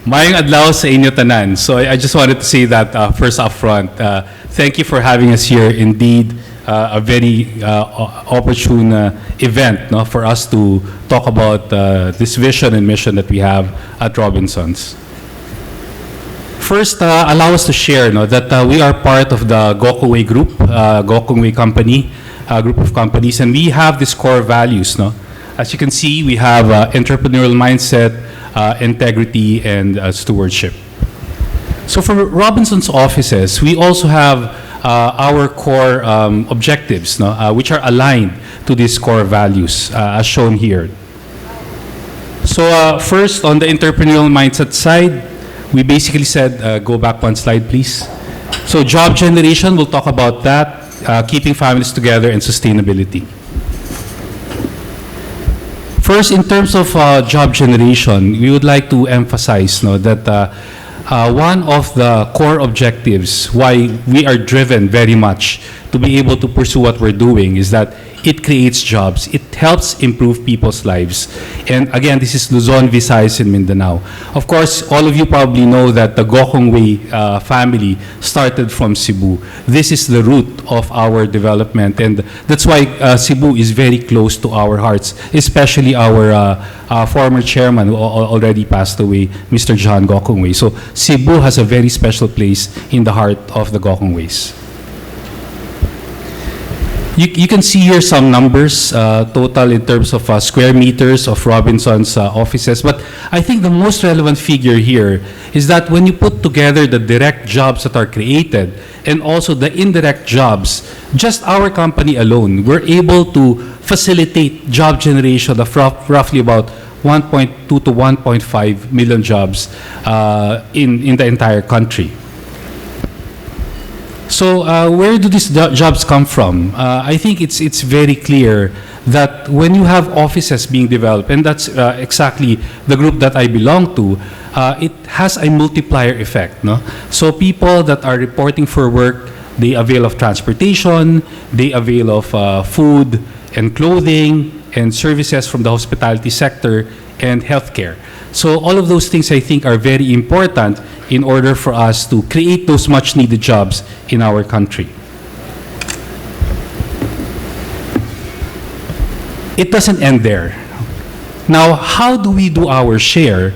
Mayong adlaw sa inyo tanan. So I just wanted to say that first up front. Thank you for having us here. Indeed, a very opportune event, no, for us to talk about this vision and mission that we have at Robinsons. First, allow us to share, no, that we are part of the Gokongwei Group, Gokongwei Company, group of companies, and we have these core values. No? As you can see, we have entrepreneurial mindset, integrity, and stewardship. So for Robinsons offices, we also have our core objectives, no, which are aligned to these core values, as shown here. So first, on the entrepreneurial mindset side, we basically said, go back one slide, please. So job generation, we'll talk about that, keeping families together, and sustainability. First, in terms of job generation, we would like to emphasize, no, that one of the core objectives why we are driven very much to be able to pursue what we're doing is that it creates jobs. It helps improve people's lives. And again, this is Luzon, Visayas, and Mindanao. Of course, all of you probably know that the Gokongwei family started from Cebu. This is the root of our development, and that's why Cebu is very close to our hearts, especially our former chairman who already passed away, Mr. John Gokongwei. So Cebu has a very special place in the heart of the Gokongweis. You can see here some numbers, total in terms of square meters of Robinsons offices. But I think the most relevant figure here is that when you put together the direct jobs that are created and also the indirect jobs, just our company alone, we're able to facilitate job generation of roughly about 1.2 to 1.5 million jobs in the entire country. So where do these jobs come from? I think it's very clear that when you have offices being developed, and that's exactly the group that I belong to, it has a multiplier effect. No? So people that are reporting for work, they avail of transportation, they avail of food and clothing and services from the hospitality sector and healthcare. So all of those things I think are very important in order for us to create those much needed jobs in our country. It doesn't end there. Now, how do we do our share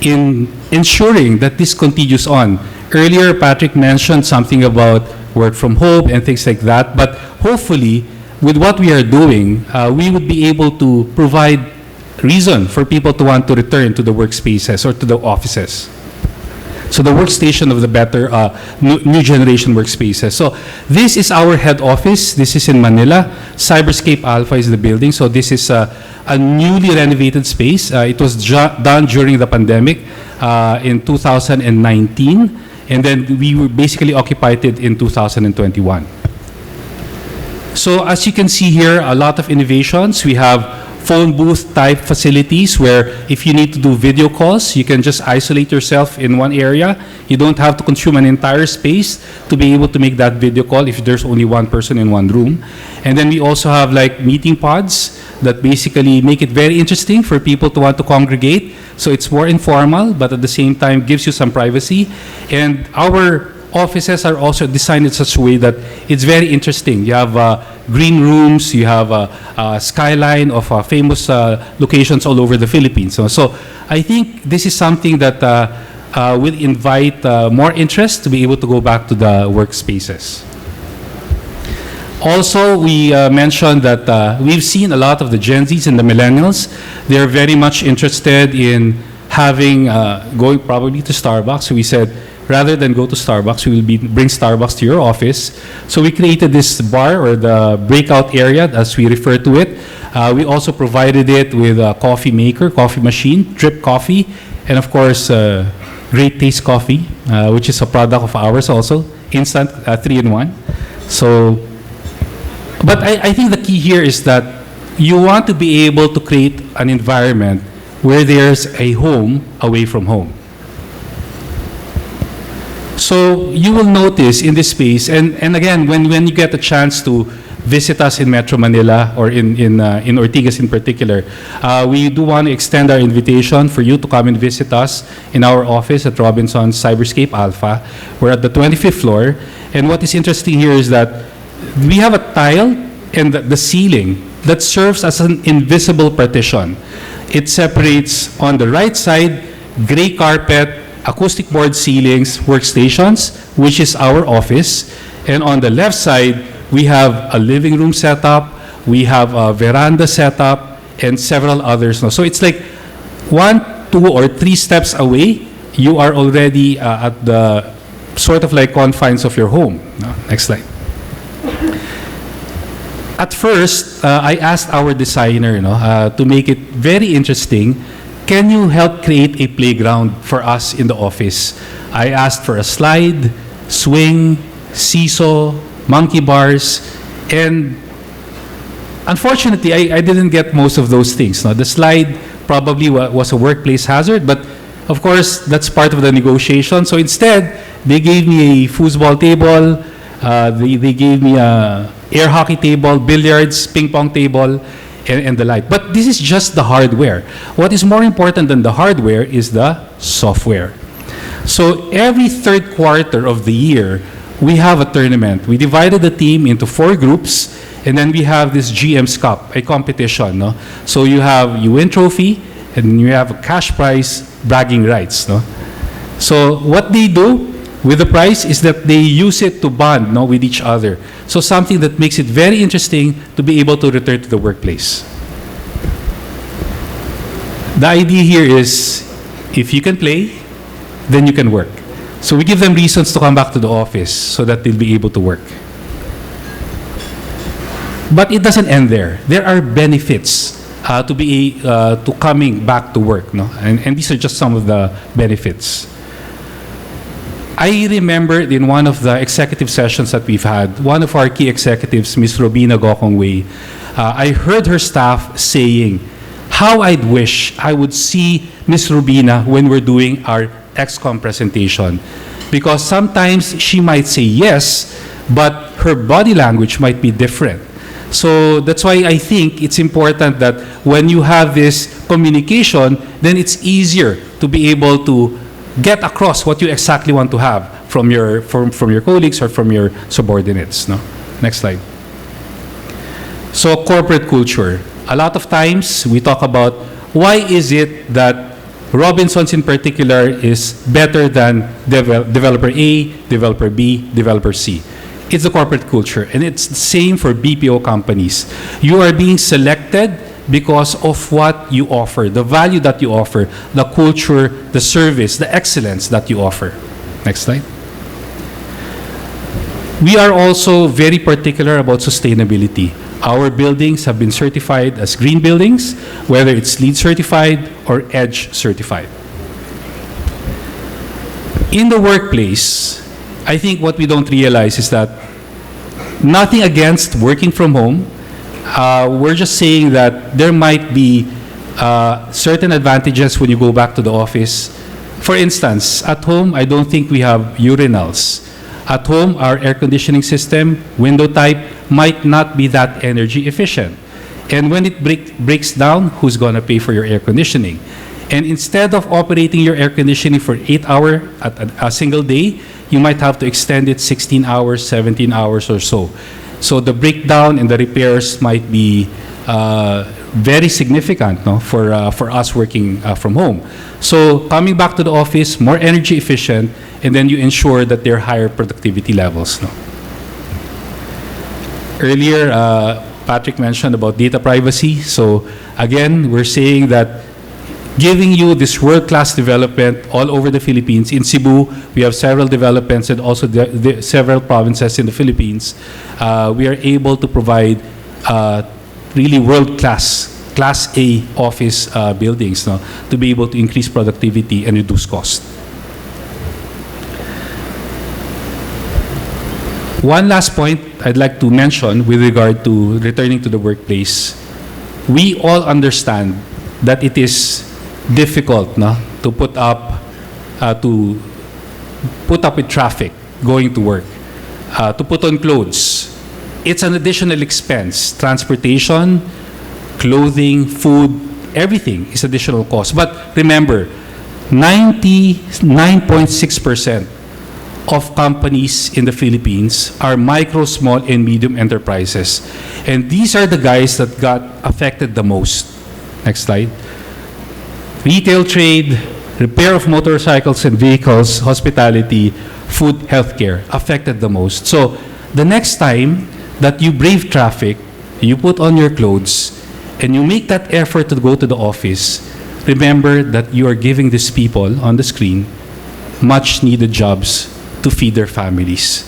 in ensuring that this continues on? Earlier, Patrick mentioned something about work from home and things like that, but hopefully, with what we are doing, we would be able to provide reason for people to want to return to the workspaces or to the offices. So the workstation of the better new generation workspaces. So this is our head office. This is in Manila. Cyberscape Alpha is the building. So this is a newly renovated space. It was done during the pandemic in 2019. And then we were basically occupied it in 2021. So as you can see here, a lot of innovations. We have phone booth type facilities where if you need to do video calls, you can just isolate yourself in one area. You don't have to consume an entire space to be able to make that video call if there's only one person in one room. And then we also have like meeting pods that basically make it very interesting for people to want to congregate. So it's more informal, but at the same time gives you some privacy. And our offices are also designed in such a way that it's very interesting. You have green rooms, you have a skyline of famous locations all over the Philippines. So I think this is something that will invite more interest to be able to go back to the workspaces. Also, we mentioned that we've seen a lot of the Gen Zs and the millennials. They're very much interested in having, going probably to Starbucks. So we said, rather than go to Starbucks, we will bring Starbucks to your office. So we created this bar or the breakout area, as we refer to it. We also provided it with a coffee maker, coffee machine, drip coffee, and of course, Great Taste Coffee, which is a product of ours also, instant 3-in-1. So, but I think the key here is that you want to be able to create an environment where there's a home away from home. So you will notice in this space, and again, when you get a chance to visit us in Metro Manila or in Ortigas in particular, we do want to extend our invitation for you to come and visit us in our office at Robinson's Cyberscape Alpha. We're at the 25th floor. And what is interesting here is that we have a tile and the ceiling that serves as an invisible partition. It separates on the right side, gray carpet, acoustic board ceilings, workstations, which is our office. And on the left side, we have a living room setup, we have a veranda setup, and several others. So it's like 1, 2, or 3 steps away, you are already at the sort of like confines of your home. Next slide. At first, I asked our designer to make it very interesting. Can you help create a playground for us in the office? I asked for a slide, swing, seesaw, monkey bars, and unfortunately, I didn't get most of those things. Now, the slide probably was a workplace hazard, but of course, that's part of the negotiation. So instead, they gave me a foosball table, they gave me a air hockey table, billiards, ping pong table, and the like. But this is just the hardware. What is more important than the hardware is the software. So every third quarter of the year, we have a tournament. We divided the team into 4 groups, and then we have this GM's Cup, a competition. So you win trophy, and you have a cash prize, bragging rights. So what they do with the prize is that they use it to bond with each other. So something that makes it very interesting to be able to return to the workplace. The idea here is, if you can play, then you can work. So we give them reasons to come back to the office so that they'll be able to work. But it doesn't end there. There are benefits to coming back to work. And these are just some of the benefits. I remember in one of the executive sessions that we've had, one of our key executives, Ms. Robina Gokongwei, I heard her staff saying, how I'd wish I would see Ms. Robina when we're doing our XCOM presentation. Because sometimes she might say yes, but her body language might be different. So that's why I think it's important that when you have this communication, then it's easier to be able to get across what you exactly want to have from your colleagues or from your subordinates. Next slide. So corporate culture. A lot of times we talk about why is it that Robinsons in particular is better than developer A, developer B, developer C. It's the corporate culture, and it's the same for BPO companies. You are being selected because of what you offer, the value that you offer, the culture, the service, the excellence that you offer. Next slide. We are also very particular about sustainability. Our buildings have been certified as green buildings, whether it's LEED certified or EDGE certified. In the workplace, I think what we don't realize is that nothing against working from home. We're just saying that there might be certain advantages when you go back to the office. For instance, at home, I don't think we have urinals. At home, our air conditioning system, window type, might not be that energy efficient. And when it breaks down, who's going to pay for your air conditioning? And instead of operating your air conditioning for 8 hours at a single day, you might have to extend it 16 hours, 17 hours or so. So the breakdown and the repairs might be very significant for us working from home. So coming back to the office, more energy efficient, and then you ensure that there are higher productivity levels. Earlier, Patrick mentioned about data privacy. So again, we're saying that giving you this world-class development all over the Philippines. In Cebu, we have several developments and also several provinces in the Philippines. We are able to provide really world-class, Class A office buildings to be able to increase productivity and reduce cost. One last point I'd like to mention with regard to returning to the workplace. We all understand that it is difficult to put up with traffic going to work, to put on clothes, it's an additional expense. Transportation, clothing, food, everything is additional cost. But remember, 99.6% of companies in the Philippines are micro, small, and medium enterprises. And these are the guys that got affected the most. Next slide. Retail trade, repair of motorcycles and vehicles, hospitality, food, healthcare, affected the most. So the next time that you brave traffic, you put on your clothes, and you make that effort to go to the office, remember that you are giving these people on the screen much needed jobs to feed their families.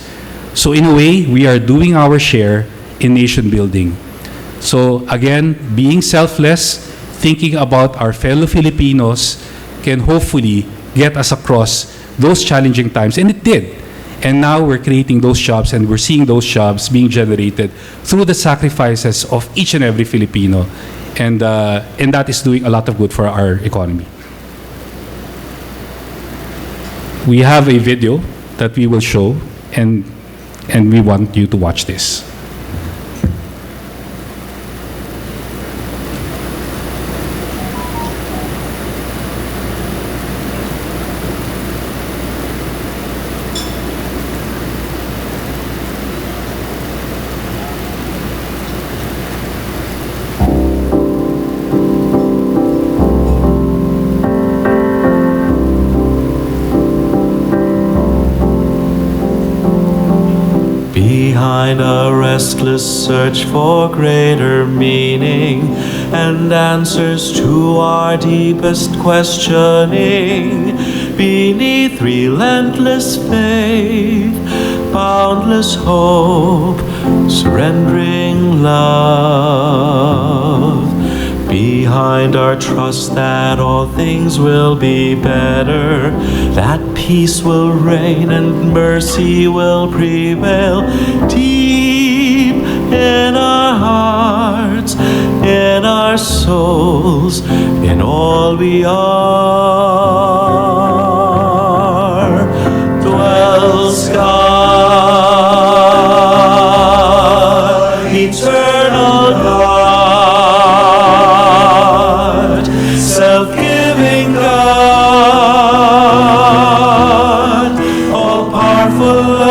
So in a way, we are doing our share in nation building. So again, being selfless, thinking about our fellow Filipinos can hopefully get us across those challenging times, and it did. And now we're creating those jobs, and we're seeing those jobs being generated through the sacrifices of each and every Filipino. And that is doing a lot of good for our economy. We have a video that we will show, and we want you to watch this. Behind a restless search for greater meaning and answers to our deepest questioning, beneath relentless faith, boundless hope, surrendering love. Behind our trust that all things will be better, that peace will reign and mercy will prevail. Deep in our hearts, in our souls, in all we are, dwells God, eternal God, self-giving God, all-powerful love.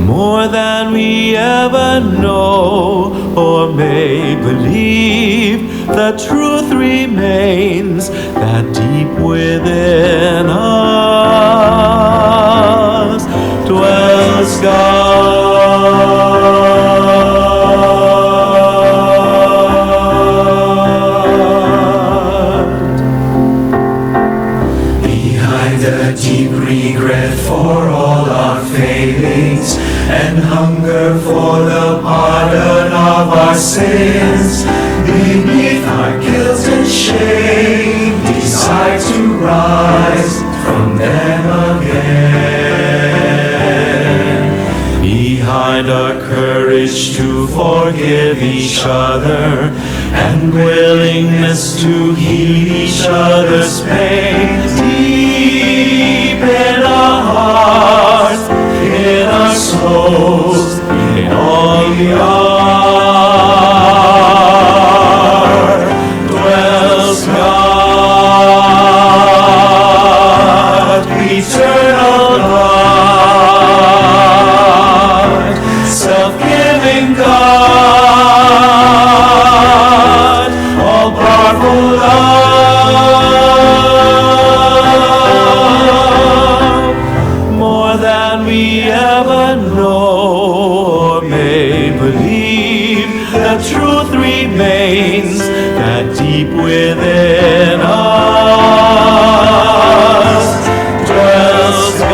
More than we ever know or may believe, the truth remains that deep within us dwells God. Behind a deep regret for all our failings and hunger for the pardon of our sins, beneath our guilt and shame, desire to rise from them again. Behind our courage to forgive each other and willingness to heal each other's pain, deep in our hearts, in our souls, in all we are, dwells God, eternal God, self-giving God, all-powerful love. More than we ever know or may believe, the truth remains that deep within us dwells God.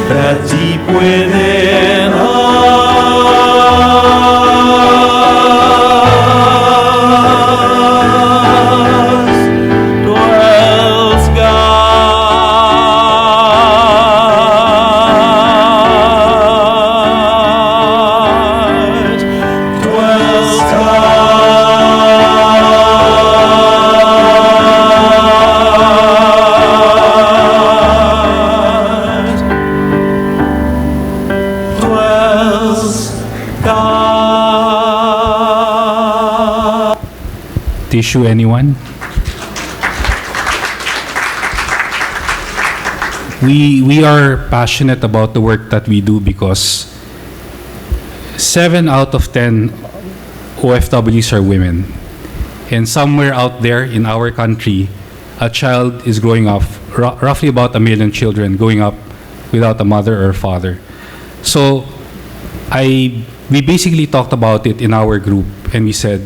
that deep within us dwells God, dwells God, dwells God. Tissue, anyone? We are passionate about the work that we do because 7 out of 10 OFWs are women. And somewhere out there in our country, a child is growing up, roughly about 1 million children growing up without a mother or father. So we basically talked about it in our group, and we said,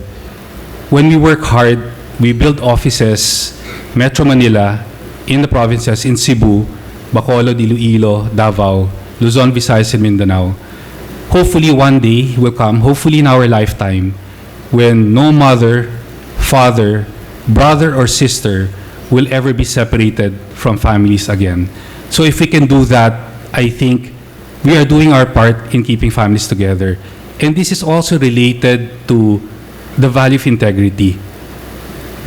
when we work hard, we build offices, Metro Manila, in the provinces, in Cebu, Bacolod, Iloilo, Davao, Luzon, Visayas, and Mindanao. Hopefully one day will come, hopefully in our lifetime, when no mother, father, brother, or sister will ever be separated from families again. So if we can do that, I think we are doing our part in keeping families together. And this is also related to the value of integrity.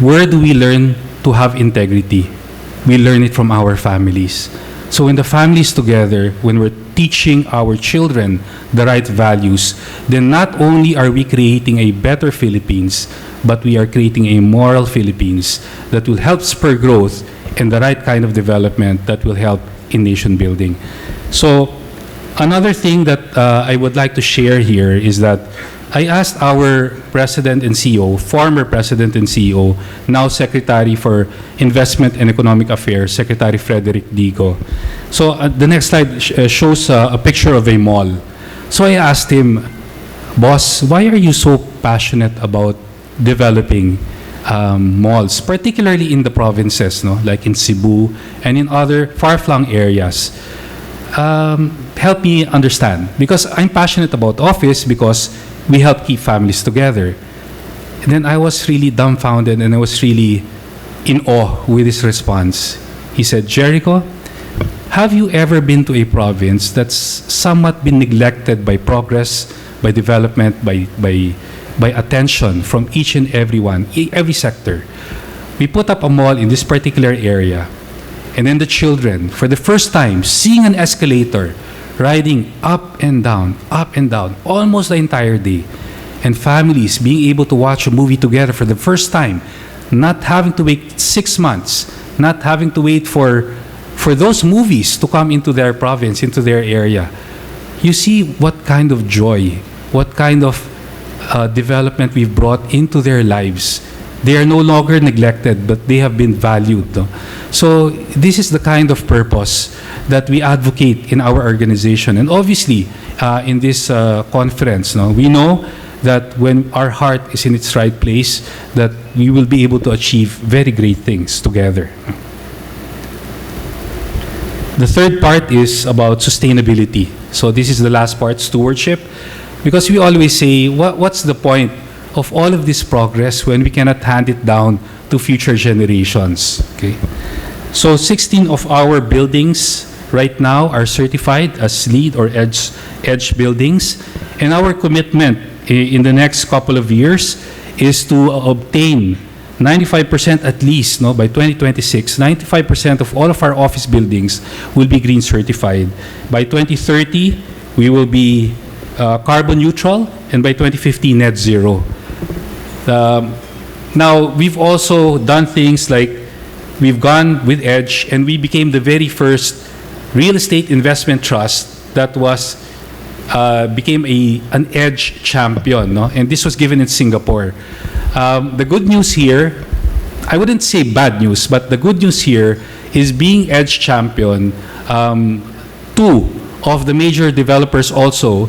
Where do we learn to have integrity? We learn it from our families. So when the family is together, when we're teaching our children the right values, then not only are we creating a better Philippines, but we are creating a moral Philippines that will help spur growth and the right kind of development that will help in nation building. So another thing that I would like to share here is that I asked our President and CEO, former President and CEO, now Secretary for Investment and Economic Affairs, Secretary Frederick Dico. So the next slide shows a picture of a mall. So I asked him, Boss, why are you so passionate about developing malls, particularly in the provinces, no? Like in Cebu and in other far-flung areas? Help me understand, because I'm passionate about office because we help keep families together. And then I was really dumbfounded and I was really in awe with his response. He said, Jericho, have you ever been to a province that's somewhat been neglected by progress, by development, by attention from each and everyone, every sector? We put up a mall in this particular area, and then the children, for the first time, seeing an escalator, riding up and down, almost the entire day. And families being able to watch a movie together for the first time, not having to wait 6 months, not having to wait for those movies to come into their province, into their area. You see what kind of joy, what kind of development we've brought into their lives. They are no longer neglected, but they have been valued. No? So this is the kind of purpose that we advocate in our organization. And obviously, in this conference, no, we know that when our heart is in its right place, that we will be able to achieve very great things together. The third part is about sustainability. So this is the last part, stewardship. Because we always say, what's the point of all of this progress when we cannot hand it down to future generations? Okay. So 16 of our buildings right now are certified as LEED or EDGE buildings. And our commitment in the next couple of years is to obtain 95% at least, no, by 2026, 95% of all of our office buildings will be green certified. By 2030, we will be carbon neutral, and by 2050, net zero. Now, we've also done things like we've gone with EDGE, and we became the very first real estate investment trust that was became an EDGE champion, no? And this was given in Singapore. The good news here, I wouldn't say bad news, but the good news here is being EDGE champion. Two of the major developers also,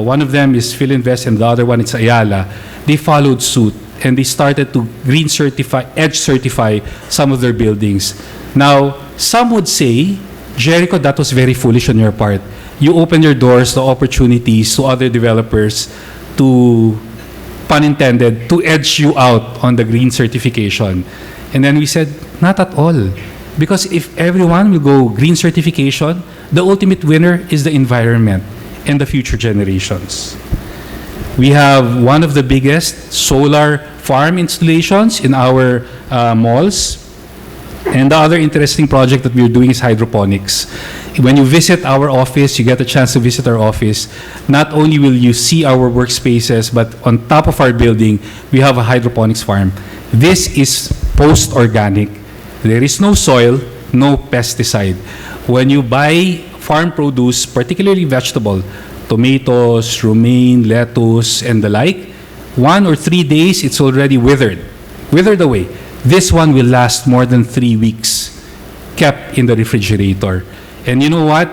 one of them is Philinvest and the other one is Ayala, they followed suit and they started to green certify, EDGE certify some of their buildings. Now, some would say, Jericho, that was very foolish on your part. You opened your doors to opportunities to other developers to, pun intended, to edge you out on the green certification. And then we said, not at all. Because if everyone will go green certification, the ultimate winner is the environment and the future generations. We have one of the biggest solar farm installations in our malls. And the other interesting project that we're doing is hydroponics. When you visit our office, you get a chance to visit our office, not only will you see our workspaces, but on top of our building, we have a hydroponics farm. This is post-organic. There is no soil, no pesticide. When you buy farm produce, particularly vegetable, tomatoes, romaine, lettuce, and the like, 1 or 3 days, it's already withered away. This one will last more than 3 weeks, kept in the refrigerator. And you know what?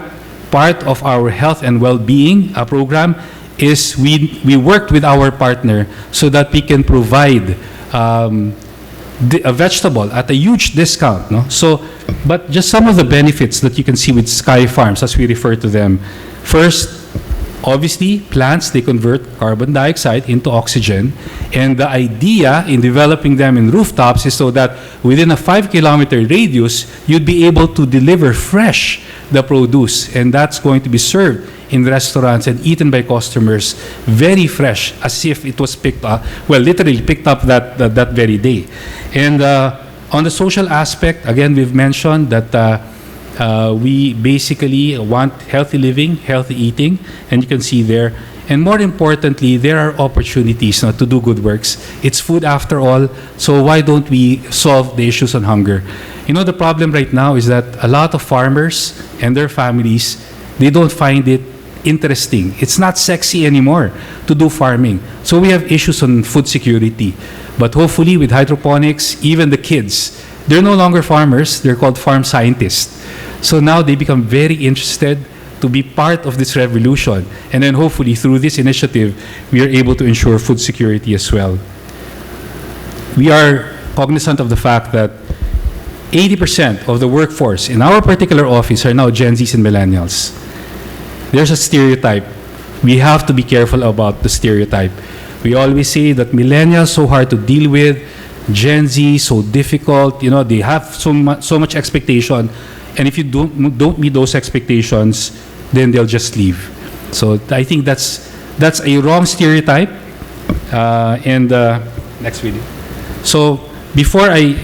Part of our health and well-being program is we worked with our partner so that we can provide a vegetable at a huge discount. No? So, but just some of the benefits that you can see with Sky Farms, as we refer to them. First, obviously, plants, they convert carbon dioxide into oxygen. And the idea in developing them in rooftops is so that within a 5-kilometer radius, you'd be able to deliver fresh the produce. And that's going to be served in restaurants and eaten by customers very fresh, as if it was picked up, well, literally picked up that very day. And on the social aspect, again, we've mentioned that we basically want healthy living, healthy eating, and you can see there. And more importantly, there are opportunities to do good works. It's food after all, so why don't we solve the issues on hunger? You know, the problem right now is that a lot of farmers and their families, they don't find it interesting. It's not sexy anymore to do farming. So we have issues on food security. But hopefully with hydroponics, even the kids, they're no longer farmers, they're called farm scientists. So now they become very interested to be part of this revolution. And then hopefully through this initiative, we are able to ensure food security as well. We are cognizant of the fact that 80% of the workforce in our particular office are now Gen Zs and millennials. There's a stereotype. We have to be careful about the stereotype. We always say that millennials so hard to deal with, Gen Z so difficult, you know, they have so much expectation. And if you don't meet those expectations, then they'll just leave. So I think that's a wrong stereotype. Next video. So before I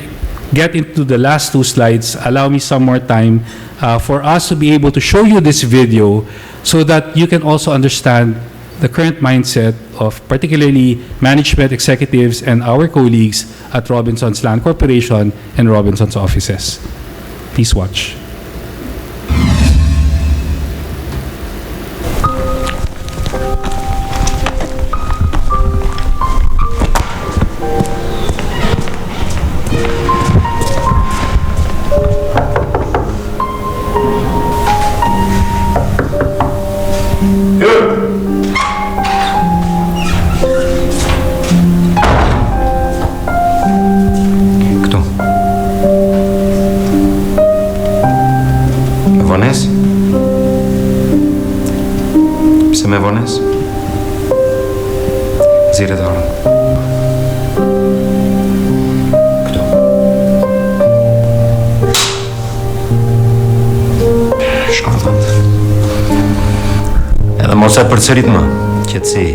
get into the last 2 slides, allow me some more time for us to be able to show you this video so that you can also understand the current mindset of particularly management executives and our colleagues at Robinson's Land Corporation and Robinson's offices. Please watch. Έβωνες. Ζήρε τώρα. Κτώ. Shkallën. Edhe mos e përsërit më, qetësi.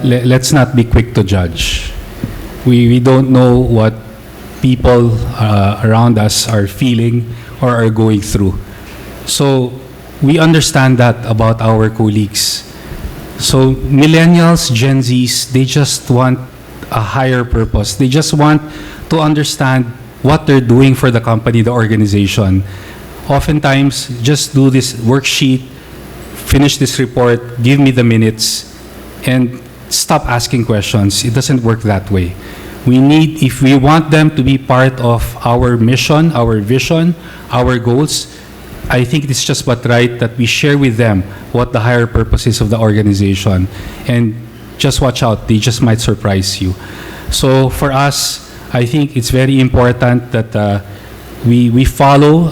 let's not be quick to judge. We don't know what people around us are feeling or are going through. So we understand that about our colleagues. So millennials, Gen Zs, they just want a higher purpose. They just want to understand what they're doing for the company, the organization. Oftentimes, just do this worksheet, finish this report, give me the minutes, and stop asking questions. It doesn't work that way. We need, if we want them to be part of our mission, our vision, our goals, I think it's just but right that we share with them what the higher purpose is of the organization. And just watch out, they just might surprise you. So for us, I think it's very important that we follow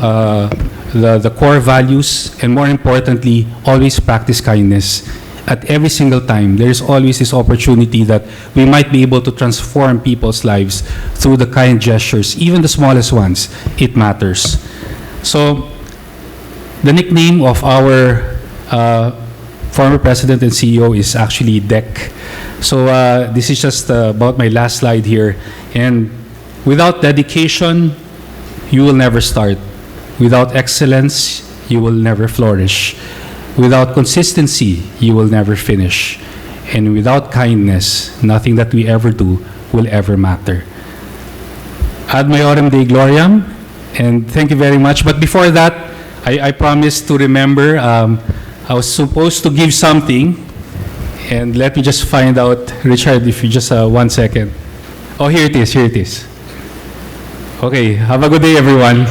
the core values, and more importantly, always practice kindness. At every single time, there's always this opportunity that we might be able to transform people's lives through the kind gestures, even the smallest ones. It matters. So, the nickname of our former president and CEO is actually DEC. So, this is just about my last slide here. And without dedication, you will never start. Without excellence, you will never flourish. Without consistency, you will never finish. And without kindness, nothing that we ever do will ever matter. Ad maiorem Dei gloriam, and thank you very much. But before that, I promised to remember, I was supposed to give something, and let me just find out, Richard, if you just 1 second. Oh, here it is, here it is. Okay, have a good day, everyone.